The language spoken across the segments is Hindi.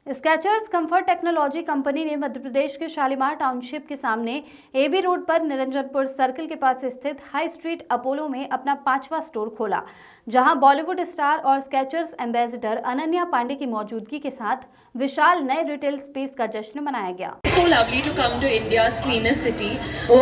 स्केचर्स कंफर्ट टेक्नोलॉजी कंपनी ने मध्य प्रदेश के शालीमार टाउनशिप के सामने एबी रोड पर निरंजनपुर सर्किल के पास स्थित हाई स्ट्रीट अपोलो में अपना 5वां स्टोर खोला, जहां बॉलीवुड स्टार और स्केचर्स एम्बेसडर अनन्या पांडे की मौजूदगी के साथ विशाल नए रिटेल स्पेस का जश्न मनाया गया। So lovely to come to India's cleanest city. Oh!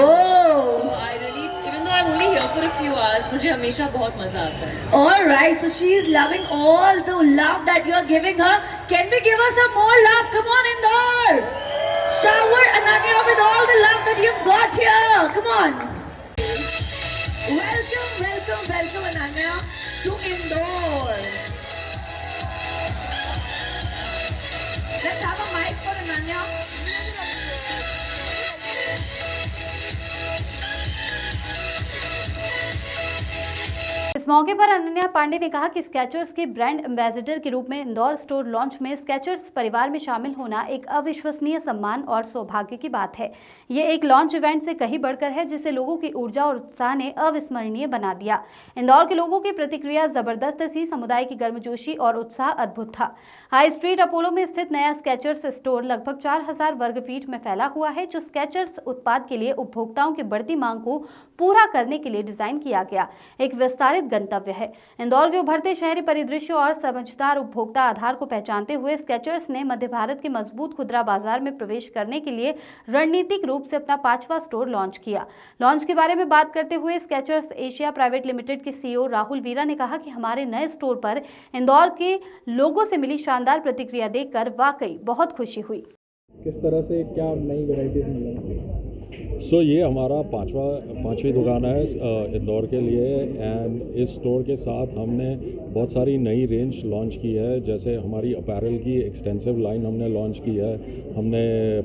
So I really, even though I'm only here for a few hours, मुझे हमेशा बहुत मजा आता है. All right, so she is loving all the love that you are giving her. Can we give her some more love? Come on, Indore! Shower Ananya with all the love that you've got here. Come on. Welcome, welcome, welcome, Ananya to Indore. Let's have a mic for Ananya. इस मौके पर अनन्या पांडे ने कहा कि स्केचर्स के ब्रांड एम्बेसडर के रूप में इंदौर स्टोर लॉन्च में स्केचर्स परिवार में शामिल होना एक अविश्वसनीय सम्मान और सौभाग्य की बात है। ये एक लॉन्च इवेंट से कहीं बढ़कर है, जिसे लोगों की ऊर्जा और उत्साह ने अविस्मरणीय बना दिया। इंदौर के लोगों की प्रतिक्रिया जबरदस्त थी। समुदाय की गर्मजोशी और उत्साह अद्भुत था। हाई स्ट्रीट अपोलो में स्थित नया स्केचर्स स्टोर लगभग 4000 वर्ग फीट में फैला हुआ है, जो स्केचर्स उत्पाद के लिए उपभोक्ताओं की बढ़ती मांग को पूरा करने के लिए डिजाइन किया गया एक विस्तारित गंतव्य है। इंदौर के उभरते शहरी परिदृश्य और समझदार उपभोक्ता आधार को पहचानते हुए स्केचर्स ने मध्य भारत के मजबूत खुदरा बाजार में प्रवेश करने के लिए रणनीतिक रूप से अपना 5वां स्टोर लॉन्च किया। लॉन्च के बारे में बात करते हुए स्केचर्स एशिया प्राइवेट लिमिटेड के सीईओ राहुल वीरा ने कहा कि हमारे नए स्टोर पर इंदौर के लोगों से मिली शानदार प्रतिक्रिया देखकर वाकई बहुत खुशी हुई। किस तरह से क्या नई वैरायटीज मिलेंगी? ये हमारा पांचवी दुकान है इंदौर के लिए, एंड इस स्टोर के साथ हमने बहुत सारी नई रेंज लॉन्च की है। जैसे हमारी अपैरल की एक्सटेंसिव लाइन हमने लॉन्च की है, हमने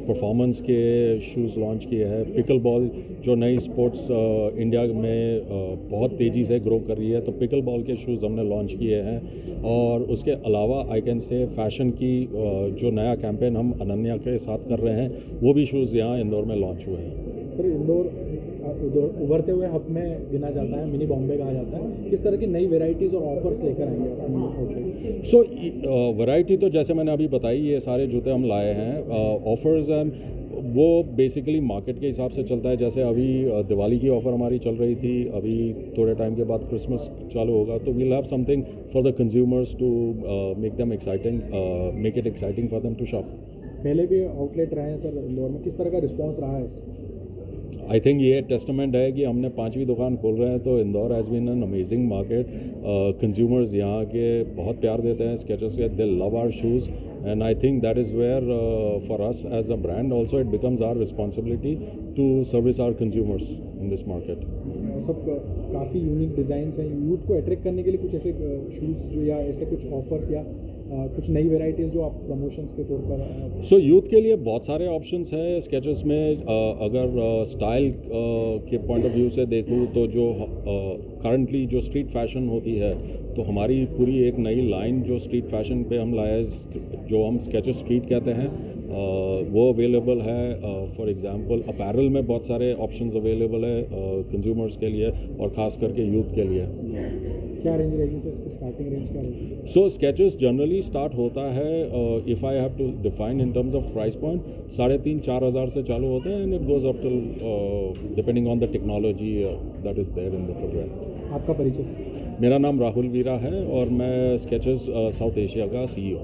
परफॉर्मेंस के शूज़ लॉन्च किए हैं। पिकल बॉल जो नई स्पोर्ट्स इंडिया में बहुत तेज़ी से ग्रो कर रही है, तो पिकल बॉल के शूज़ हमने लॉन्च किए हैं। और उसके अलावा आई कैन से फैशन की जो नया कैंपेन हम अनन्या के साथ कर रहे हैं, वो भी शूज़ यहाँ इंदौर में लॉन्च हुए हैं। सर, इंदौर उभरते हुए हब में गिना जाता है, मिनी बॉम्बे कहा जाता है। किस तरह की नई वैरायटीज़ और ऑफर्स लेकर आएंगे? वैरायटी तो जैसे मैंने अभी बताई, ये सारे जूते हम लाए हैं। ऑफर्स एंड वो बेसिकली मार्केट के हिसाब से चलता है। जैसे अभी दिवाली की ऑफ़र हमारी चल रही थी, अभी थोड़े टाइम के बाद क्रिसमस चालू होगा, तो we'll have something for the consumers to make them exciting, make it exciting for them to shop. पहले भी आउटलेट रहे हैं सर इंदौर में, किस तरह का रिस्पॉन्स रहा है? आई थिंक ये टेस्टमेंट है कि हमने 5वीं दुकान खोल रहे हैं, तो Indore has been an amazing market. Consumers यहाँ के बहुत प्यार देते हैं स्केचर्स के, they love our shoes, and I think that is where for us as a brand also it becomes our responsibility to service our consumers in this market. सब काफ़ी यूनिक डिज़ाइंस हैं। यूथ को अट्रैक्ट करने के लिए कुछ ऐसे शूज़ जो या ऐसे कुछ ऑफर्स या कुछ नई वेराइटीज़ जो आप प्रमोशंस के तौर पर? यूथ के लिए बहुत सारे ऑप्शंस हैं स्केचर्स में। अगर स्टाइल के पॉइंट ऑफ व्यू से देखूँ तो जो करंटली जो स्ट्रीट फैशन होती है, तो हमारी पूरी एक नई लाइन जो स्ट्रीट फैशन पे हम लाए, जो हम स्केचर स्ट्रीट कहते हैं, वो अवेलेबल है। फॉर एग्जांपल अपैरल में बहुत सारे ऑप्शंस अवेलेबल है कंज्यूमर्स के लिए और ख़ास करके यूथ के लिए। क्या रेंज रहेगी सर, इसकी स्टार्टिंग रेंज क्या रहेगी? स्केचर्स जनरली स्टार्ट होता है, if I have to define in terms of price point, 3,500-4,000 हज़ार से चालू होते हैं, and it goes up till depending on the technology that is there in the footwear. आपका परिचय? मेरा नाम राहुल वीरा है और मैं स्केचर्स साउथ एशिया का CEO।